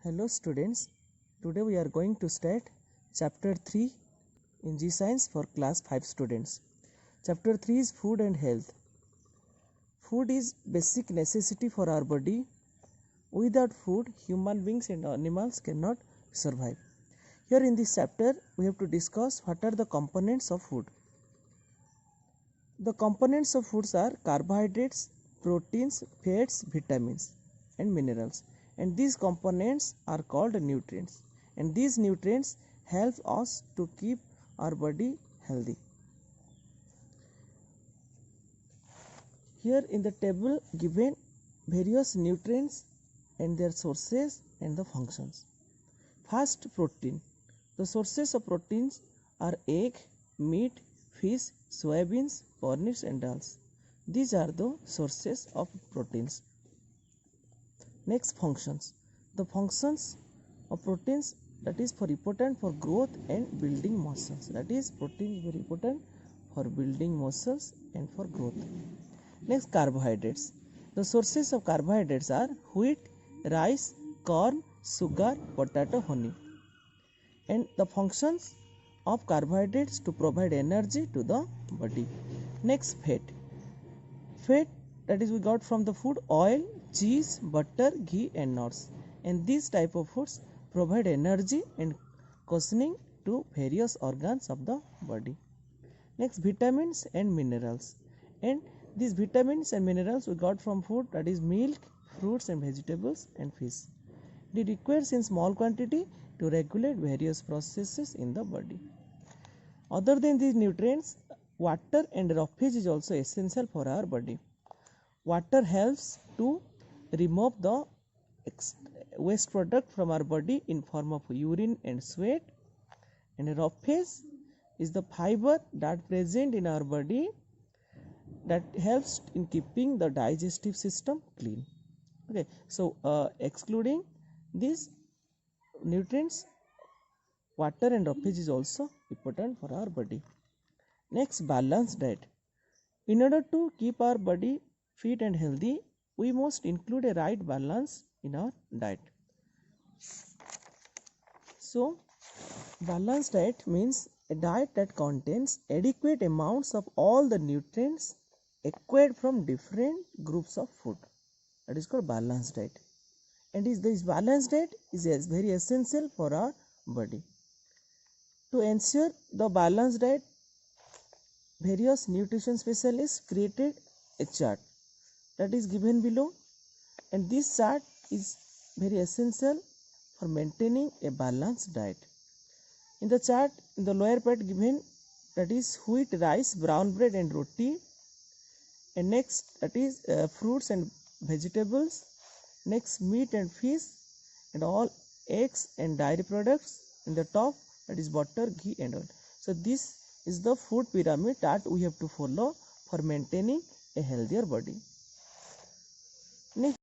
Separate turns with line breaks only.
Hello students, today we are going to start chapter 3 in G Science for class 5 students. Chapter 3 is food and health. Food is basic necessity for our body. Without food, human beings and animals cannot survive. Here in this chapter, we have to discuss what are the components of food. The components of foods are carbohydrates, proteins, fats, vitamins and minerals. And these components are called nutrients, and these nutrients help us to keep our body healthy. Here in the table given various nutrients and their sources and the functions. First, protein. The sources of proteins are egg, meat, fish, soybeans, corn and dals. These are the sources of proteins. Next, functions. The functions of proteins that is for important for growth and building muscles. That is, protein is very important for building muscles and for growth. Next, carbohydrates. The sources of carbohydrates are wheat, rice, corn, sugar, potato, honey. And the functions of carbohydrates to provide energy to the body. Next, fat. Fat that is we got from the food oil, cheese, butter, ghee and nuts, and these type of foods provide energy and cushioning to various organs of the body. Next, vitamins and minerals, and these vitamins and minerals we got from food that is milk, fruits and vegetables and fish. It requires in small quantity to regulate various processes in the body. Other than these nutrients, water and roughage is also essential for our body. Water helps to remove the waste product from our body in form of urine and sweat, and roughage is the fiber that present in our body that helps in keeping the digestive system clean. Okay, so excluding these nutrients, water and roughage is also important for our body. Next, balanced diet. In order to keep our body fit and healthy, we must include a right balance in our diet. So, balanced diet means a diet that contains adequate amounts of all the nutrients acquired from different groups of food. That is called balanced diet. And this balanced diet is very essential for our body. To ensure the balanced diet, various nutrition specialists created a chart that is given below, and this chart is very essential for maintaining a balanced diet. In the chart, in the lower part given that is wheat, rice, brown bread and roti, and next that is fruits and vegetables, next meat and fish and all eggs and dairy products, in the top that is butter, ghee and oil. So this is the food pyramid that we have to follow for maintaining a healthier body. Next,